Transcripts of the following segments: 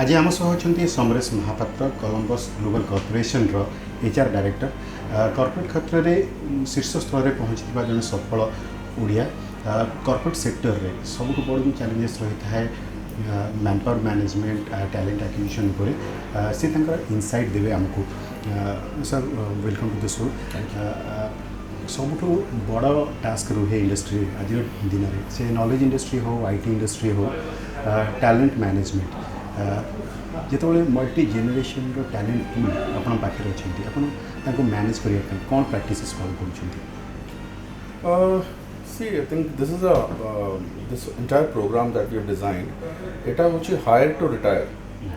आज आम सह अच्छा Samaresh Mahapatra Columbus global corporation रो एचआर डायरेक्टर कॉर्पोरेट क्षेत्र में शीर्ष स्तर में पहुँची जन सफल ओडिया कॉर्पोरेट सेक्टर में सबुठ बड़ जो चैलेंजेस रही है man power management talent acquisition पर से इनसाइट देवे आमको sir welcome to the show सबुठ बड़ टास्क रुहे इंडस्ट्री आज दिन में से नॉलेज इंडस्ट्री हो आईटी इंडस्ट्री हो टैलेंट मैनेजमेंट जो मल्टी जेनेरेशन टैलेंट पूल आपण पाखे अच्छा आपको मैनेज करने कौन प्रैक्टिस फॉलो कर See, I think this is this entire program that we have designed. It is actually hire to retire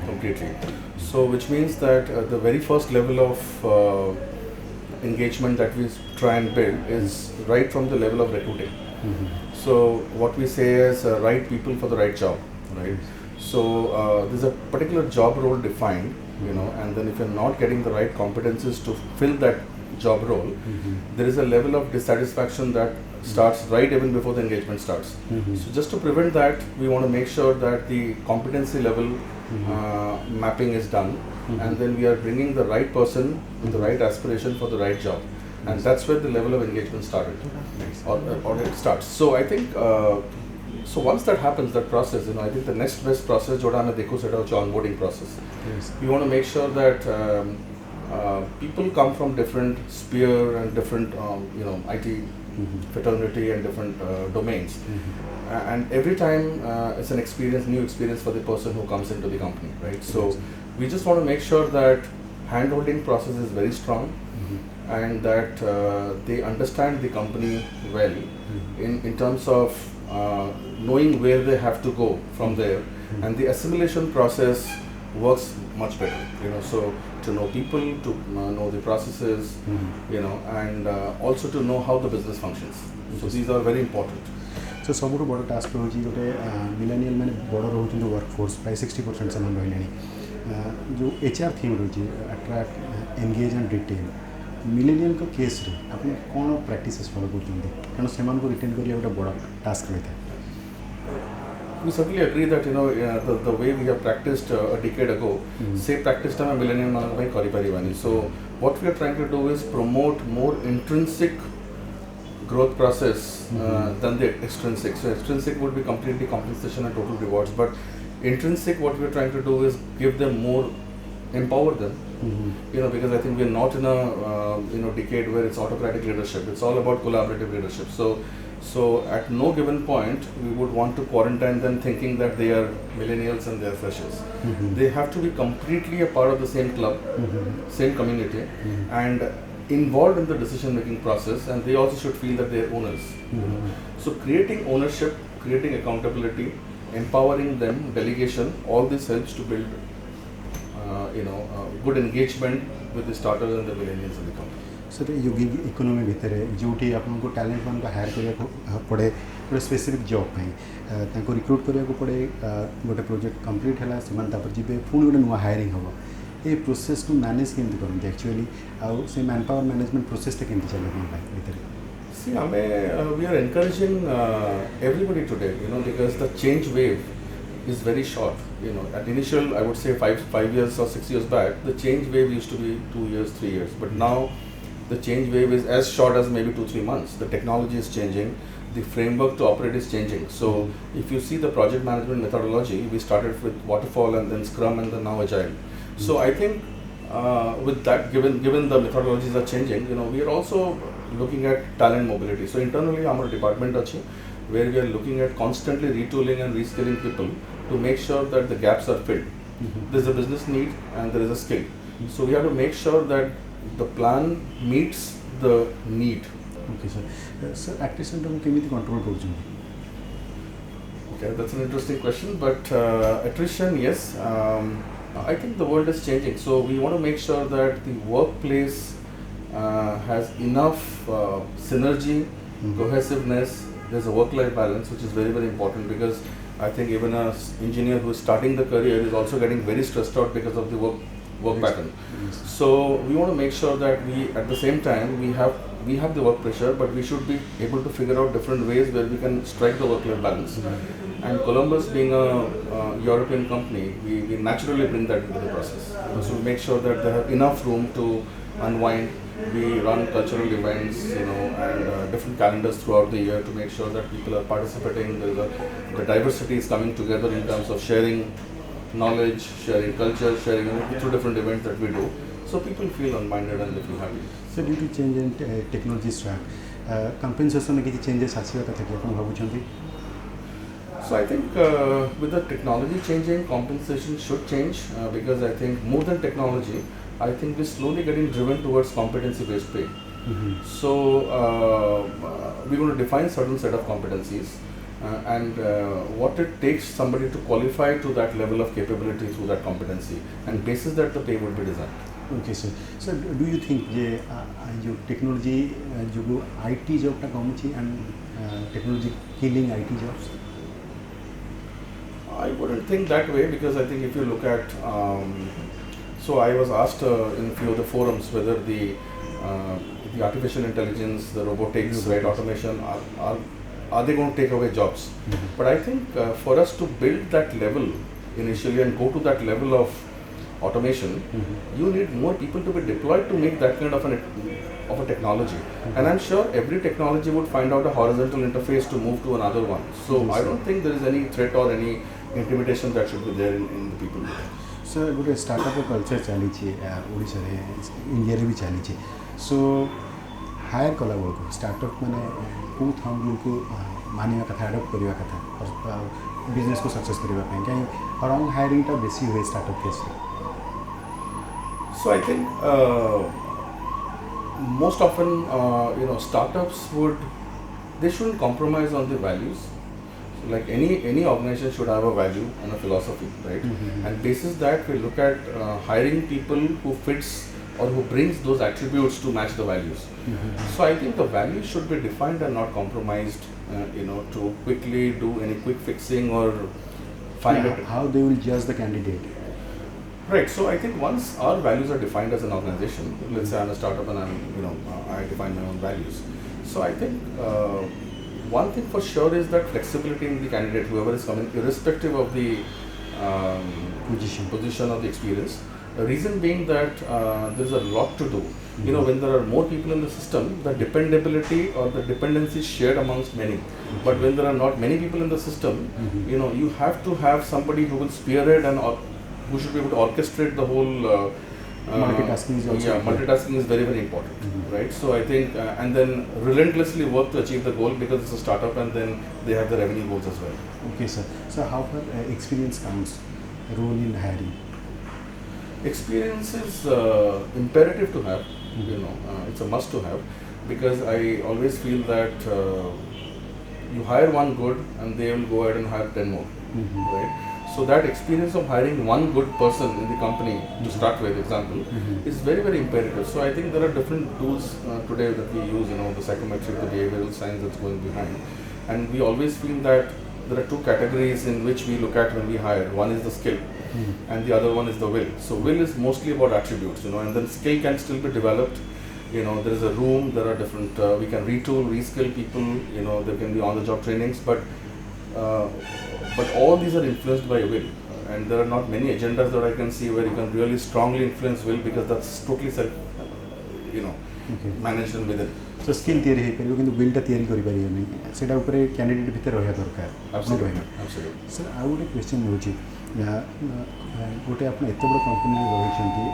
completely. So, which means that the very first level of engagement that we try and build is right from the level of recruiting. So, what we say is right people for the right job, right? So, there's a particular job role defined, and then if you're not getting the right competencies to fill that job role, there is a level of dissatisfaction that starts right even before the engagement starts. So just to prevent that, we want to make sure that the competency level mapping is done, and then we are bringing the right person with the right aspiration for the right job, and that's where the level of engagement started, or it starts. So I think so once that happens, that process, I think the next best process joda hame dekho seta hoche onboarding process. We want to make sure that people come from different sphere and different IT fraternity and different domains, and every time it's an experience, new experience for the person who comes into the company, right? So we just want to make sure that hand-holding process is very strong, and that they understand the company well in terms of knowing where they have to go from there, and the assimilation process works much better, so to know people, to know the processes, and also to know how the business functions. So these are very important. So सबुठ बड़ task रोचे गोटे millennial मैंने बड़ रोच workforce प्राय 60% से रही जो HR theme रोचे attract engage and retain millennial को केस रे आपने कौन प्रैक्टिस फॉलो कर कारण से रिटेन करिया गोटे बड़ टास्क रही है. We certainly agree that the way we have practiced a decade ago, say practice time millennium man bhai kari paribani. So what we are trying to do is promote more intrinsic growth process than the extrinsic. So extrinsic would be completely compensation and total rewards, but intrinsic, what we are trying to do is give them more, empower them. Because I think we are not in a decade where it's autocratic leadership. It's all about collaborative leadership. So at no given point we would want to quarantine them thinking that they are millennials and they are freshers. They have to be completely a part of the same club, same community, and involved in the decision making process, and they also should feel that they are owners. So creating ownership, creating accountability, empowering them, delegation, all this helps to build good engagement with the starters and the millennials in the company. Sir yo gig economy भितर जोटी आपको talent मान higher करा पड़े गोटे specific job ताको recruit करा पड़े गोटे प्रोजेक्ट कंप्लीट है से जी पुणी गोटे नुआ हायरिंग हम ये प्रोसेस को मैनेज केमती करते एक्चुअली आउ से मैन पावर मैनेजमेंट प्रोसेसटा केमती चले भितर. See, we are encouraging everybody today, because the change wave is very short. At initial, I would say 5 years or 6 years back, the change wave used to be 2 years, 3 years, but now the change wave is as short as maybe 2-3 months. The technology is changing, the framework to operate is changing. So if you see the project management methodology, we started with waterfall and then scrum and then now agile. So I think with that, given the methodologies are changing, we are also looking at talent mobility. So internally our department achi where we are looking at constantly retooling and reskilling people to make sure that the gaps are filled. There is a business need and there is a skill. So we have to make sure that the plan meets the need. Okay, sir. Sir, attrition को केमिति control कर. Okay, that's an interesting question. But attrition, yes, I think the world is changing. So we want to make sure that the workplace has enough synergy, cohesiveness. There's a work-life balance, which is very, very important, because I think even an engineer who is starting the career is also getting very stressed out because of the work work Yes. pattern. Yes. So we want to make sure that we, at the same time, we have the work pressure, but we should be able to figure out different ways where we can strike the work-life balance. And Columbus, being a European company, we naturally bring that into the process. So we make sure that they have enough room to unwind. We run cultural events, and different calendars throughout the year to make sure that people are participating. The diversity is coming together in terms of sharing knowledge, sharing culture, sharing through different events that we do. So people feel unminded and they feel happy. So due to change in technology stack, compensation में किसी changes आसिया कथा कि आपण भाबुछंती? So I think with the technology changing, compensation should change because I think more than technology, I think we're slowly getting driven towards competency-based pay. So we're going to define certain set of competencies and what it takes somebody to qualify to that level of capability through that competency, and basis that the pay would be designed. Okay, sir. So do you think जे जो technology जो IT job टा कम ची and technology killing IT jobs? I wouldn't think that way because I think if you look at, so I was asked in a few of the forums whether the artificial intelligence, the robotics, right, automation, are they going to take away jobs? But I think for us to build that level initially and go to that level of automation, you need more people to be deployed to make that kind of a technology. And I'm sure every technology would find out a horizontal interface to move to another one. So I don't think there is any threat or any intimidation that should be there in the people. So गोटे startup culture चली ओडिशा रे India रे भी चली so higher कला बेलू startup माने को थम को मानिया कथा एडप्ट करवा कथा बिजनेस को सक्सेस करबा पय कहीं रॉन्ग हायरिंग टा बेसी हुए startup case. So I think most often startups they shouldn't compromise on the values. Like any organization should have a value and a philosophy, right? And basis that we look at hiring people who fits or who brings those attributes to match the values. So I think the values should be defined and not compromised, to quickly do any quick fixing or find it. How they will judge the candidate? Right. So I think once our values are defined as an organization, let's say I'm a startup and I define my own values. So I think one thing for sure is that flexibility in the candidate, whoever is coming, irrespective of the position or the experience. The reason being that there's a lot to do. When there are more people in the system, the dependability or the dependency is shared amongst many. But when there are not many people in the system, you have to have somebody who will spearhead and who should be able to orchestrate the whole. Multitasking is also multitasking is very, very important, right? So I think, and then relentlessly work to achieve the goal because it's a startup and then they have the revenue goals as well. Okay, sir. So how far experience counts role in hiring? Experience is imperative to have, it's a must to have, because I always feel that you hire one good and they will go ahead and hire 10 more, right? So that experience of hiring one good person in the company to start with, example, is very, very imperative. So I think there are different tools today that we use, the psychometric, the behavioral science that's going behind. And we always feel that there are two categories in which we look at when we hire. One is the skill and the other one is the will. So will is mostly about attributes, and then skill can still be developed. There is a room, there are different, we can retool, reskill people, there can be on-the-job trainings, but all these are influenced by will, and there are not many agendas that I can see where you can really strongly influence will, because that's totally self, managed and within. So skill theory है पर वो will टा theory करी पारी नहीं सेटा ऊपर candidate भीतर रहया दरकार. Absolutely. Sir, I would a question होची गोटे आपने एत बड़ कंपनी रही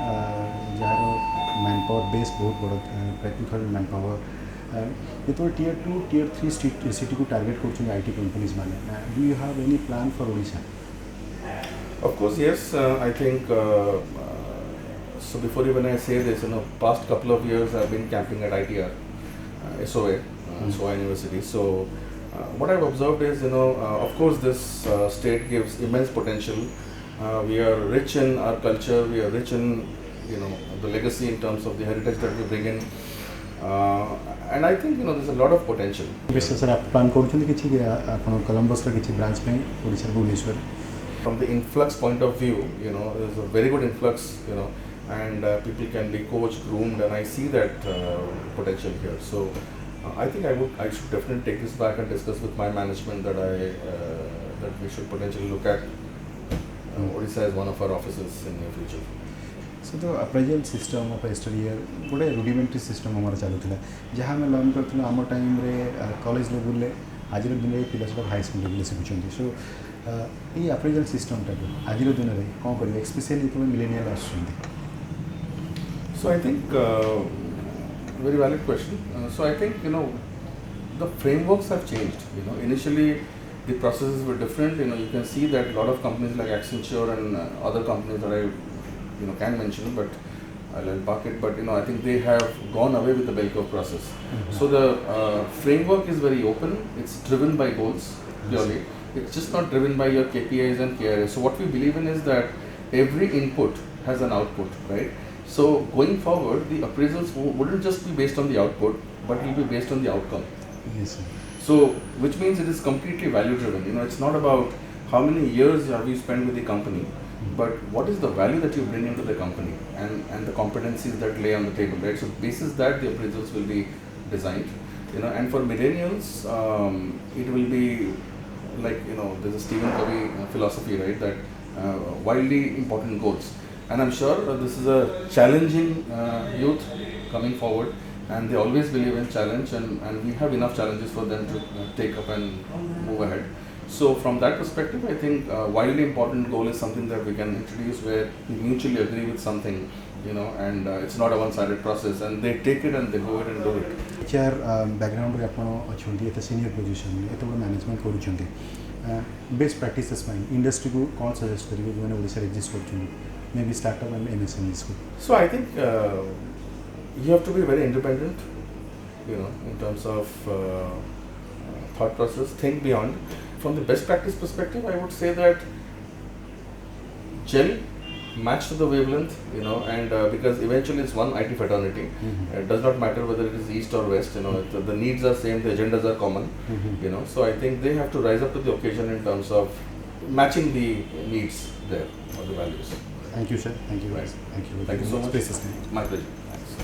जार मैन पावर बेस बहुत बड़ प्रैक्टिकल मैन पावर जो टियर 2 टियर 3 सिटी को टार्गेट कर IT कंपनीज माने do you have any plan for Odisha? Of course, yes. I think so. Before even I say this, past couple of years I've been camping at ITR, SOA, SOA University. So what I've observed is, of course, this state gives immense potential. We are rich in our culture. We are rich in, the legacy in terms of the heritage that we bring in. And I think, there's a lot of potential. Yes, sir. आप plan करूँ कि आपण Columbus रा किसी branch में Odisha Bhubaneswar? From the influx point of view, there's a very good influx, and people can be coached, groomed, and I see that potential here. So I think I should definitely take this back and discuss with my management that that we should potentially look at Odisha as one of our offices in the future. So तो appraisal system of yesteryear गोटे rudimentary system आम चलूला जहाँ आम learn करूँ आम time college level आज दिन में पिला सब हाई स्कूल लेवल शिखुं सो ये अप्रेजल सिस्टमटा को आज दिन में कौन करेंगे स्पेशली जो millennial आसुँच. So I think very valid question. So I think the frameworks have changed. Initially the processes were different. You can see that a lot of companies like Accenture and other companies that I can mention, but I'll park it. But I think they have gone away with the bell curve process. So the framework is very open. It's driven by goals purely. It's just not driven by your KPIs and KRAs. So what we believe in is that every input has an output, right? So going forward, the appraisals wouldn't just be based on the output, but will be based on the outcome. Yes, sir. So which means it is completely value driven. It's not about how many years have you spent with the company, but what is the value that you bring into the company and the competencies that lay on the table, right? So basis that the appraisals will be designed, and for millennials, it will be like, there's a Stephen Covey philosophy, right? That wildly important goals. And I'm sure this is a challenging youth coming forward, and they always believe in challenge, and we have enough challenges for them to take up and move ahead. So from that perspective, I think wildly important goal is something that we can introduce where we mutually agree with something, and it's not a one-sided process, and they take it and they go ahead and do it. HR background रे आपण अछंती एत senior position एत बड़ management करूछंती best practices माइन industry को कौन suggest करिवे जो मैंने ओडिसा एग्जिस्ट करछंती may be startup and MSMEs को. So I think you have to be very independent, in terms of thought process, think beyond. From the best practice perspective, I would say that gel, match to the wavelength, and because eventually it's one IT fraternity. It does not matter whether it is east or west. The needs are same, the agendas are common. So I think they have to rise up to the occasion in terms of matching the needs there or the values. Thank you, sir. Thank you, guys. Thank you. Thank you so much. Space is time. My pleasure. Thanks.